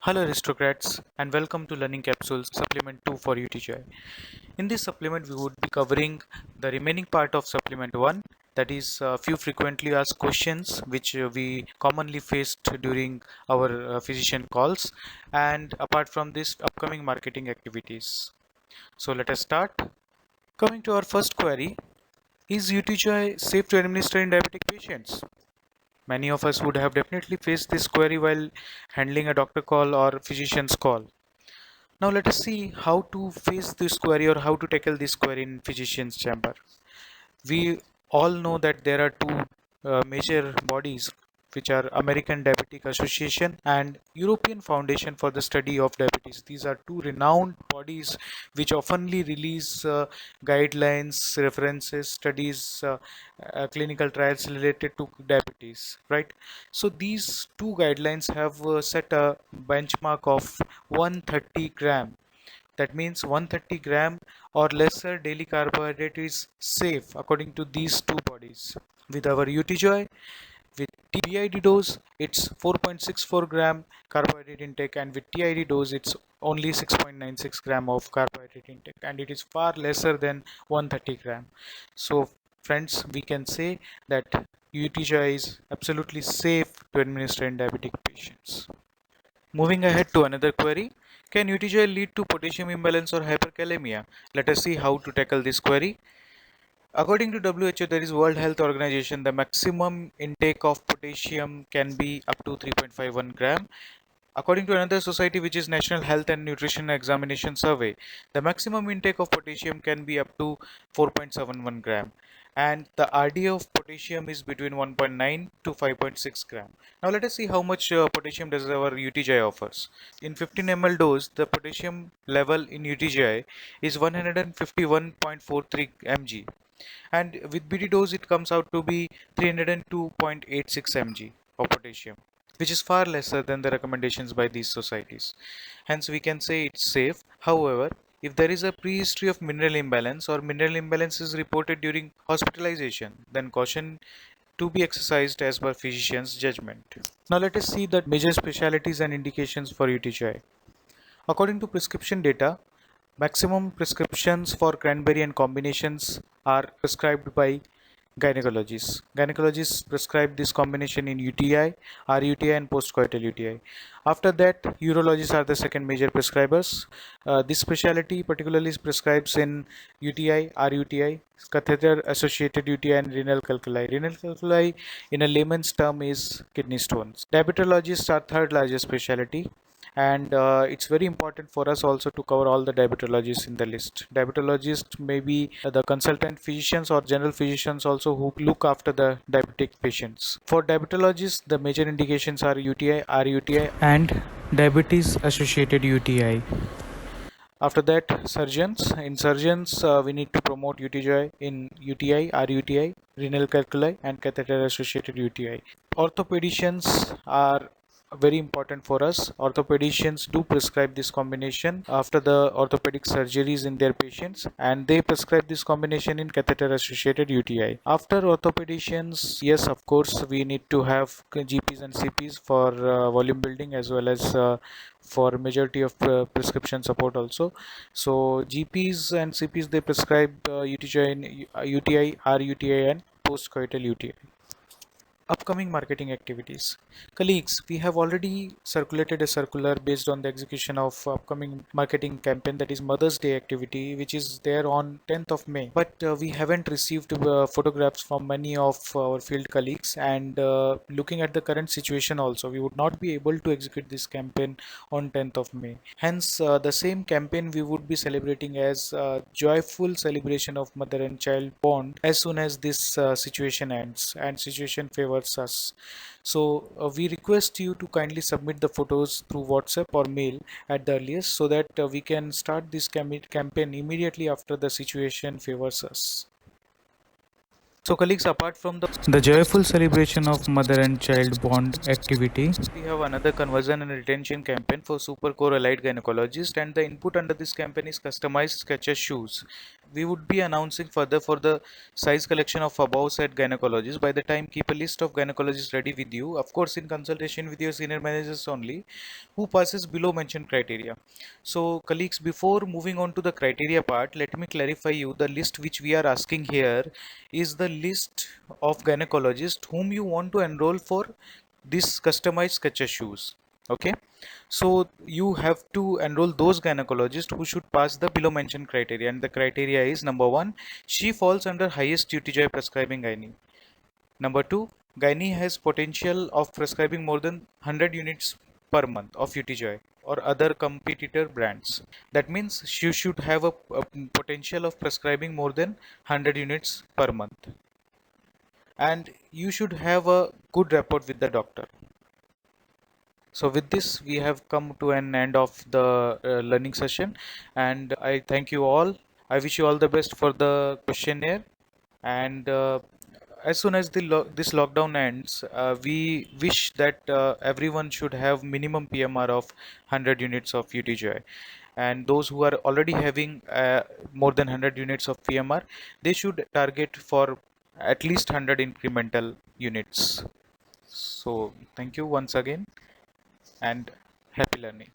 Hello aristocrats and welcome to Learning Capsules Supplement 2 for UTJOY. In this supplement we would be covering the remaining part of Supplement 1, that is few frequently asked questions which we commonly faced during our physician calls, and apart from this, upcoming marketing activities. So let us start. Coming to our first query, is UTJOY safe to administer in diabetic patients? Many of us would have definitely faced this query while handling a doctor call or physician's call. Now let us see how to face this query or how to tackle this query in physician's chamber. We all know that there are two major bodies, which are American Diabetic Association and European Foundation for the Study of Diabetes. These are two renowned bodies which oftenly release guidelines, references, studies, clinical trials related to diabetes, right? So these two guidelines have set a benchmark of 130 gram. That means 130 gram or lesser daily carbohydrate is safe according to these two bodies. With our UTJOY, with BID dose, it's 4.64 gram carbohydrate intake, and with TID dose, it's only 6.96 gram of carbohydrate intake, and it is far lesser than 130 gram. So friends, we can say that UTJOY is absolutely safe to administer in diabetic patients. Moving ahead to another query, can UTJOY lead to potassium imbalance or hyperkalaemia? Let us see how to tackle this query. According to WHO, that is World Health Organization, the maximum intake of potassium can be up to 3.51 gram. According to another society, which is National Health and Nutrition Examination Survey, the maximum intake of potassium can be up to 4.71 gram, and the RDA of potassium is between 1.9 to 5.6 gram. Now let us see how much potassium does our UTJOY offers. In 15 ml dose, the potassium level in UTJOY is 151.43 mg, and with BD dose it comes out to be 302.86 mg of potassium, which is far lesser than the recommendations by these societies. Hence we can say it's safe. However, if there is a prehistory of mineral imbalance or mineral imbalance is reported during hospitalization, then caution to be exercised as per physician's judgment. Now let us see the major specialties and indications for UTJOY. According to prescription data, maximum prescriptions for cranberry and combinations are prescribed by gynecologists. Gynecologists prescribe this combination in UTI, RUTI, and postcoital UTI. After that, urologists are the second major prescribers. This specialty particularly prescribes in UTI, RUTI, catheter-associated UTI, and renal calculi. Renal calculi, in a layman's term, is kidney stones. Diabetologists are third largest specialty, and it's very important for us also to cover all the diabetologists in the list. Diabetologists may be the consultant physicians or general physicians also who look after the diabetic patients. For diabetologists, the major indications are UTI, RUTI, and diabetes associated UTI. After that, surgeons. In surgeons, we need to promote UTJOY in UTI, RUTI, renal calculi, and catheter associated UTI. Orthopedicians are very important for us. Orthopedicians do prescribe this combination after the orthopedic surgeries in their patients, and they prescribe this combination in catheter associated UTI. After orthopedicians, yes, of course, we need to have GPs and CPs for volume building, as well as for majority of prescription support also. So GPs and CPs, they prescribe UTI in UTI, RUTI, and postcoital UTI. Upcoming marketing activities. Colleagues, we have already circulated a circular based on the execution of upcoming marketing campaign, that is Mother's Day activity, which is there on 10th of May. But we haven't received photographs from many of our field colleagues, and looking at the current situation also, we would not be able to execute this campaign on 10th of May. Hence, the same campaign we would be celebrating as joyful celebration of mother and child bond as soon as this situation ends and situation favors us. So we request you to kindly submit the photos through WhatsApp or mail at the earliest, so that we can start this campaign immediately after the situation favors us. So colleagues, apart from the joyful celebration of mother and child bond activity, we have another conversion and retention campaign for Supercore allied gynecologists, and the input under this campaign is customized Skechers shoes. we would be announcing further for the size collection of above said gynecologists. By the time, keep a list of gynecologists ready with you, of course in consultation with your senior managers only, who passes below mentioned criteria. So colleagues, before moving on to the criteria part, let me clarify you the list which we are asking here is the list of gynecologists whom you want to enroll for this customized sketcher shoes. Okay, so you have to enroll those gynecologists who should pass the below mentioned criteria, and the criteria is: number one, she falls under highest UTJOY prescribing gynae. Number two, gynae has potential of prescribing more than 100 units per month of UTJOY or other competitor brands. That means she should have a potential of prescribing more than 100 units per month, and you should have a good rapport with the doctor. So with this, we have come to an end of the learning session, and I thank you all. I wish you all the best for the questionnaire, and as soon as this lockdown ends, we wish that everyone should have minimum PMR of 100 units of UTJOY, and those who are already having more than 100 units of PMR, they should target for at least 100 incremental units. So thank you once again, and happy learning.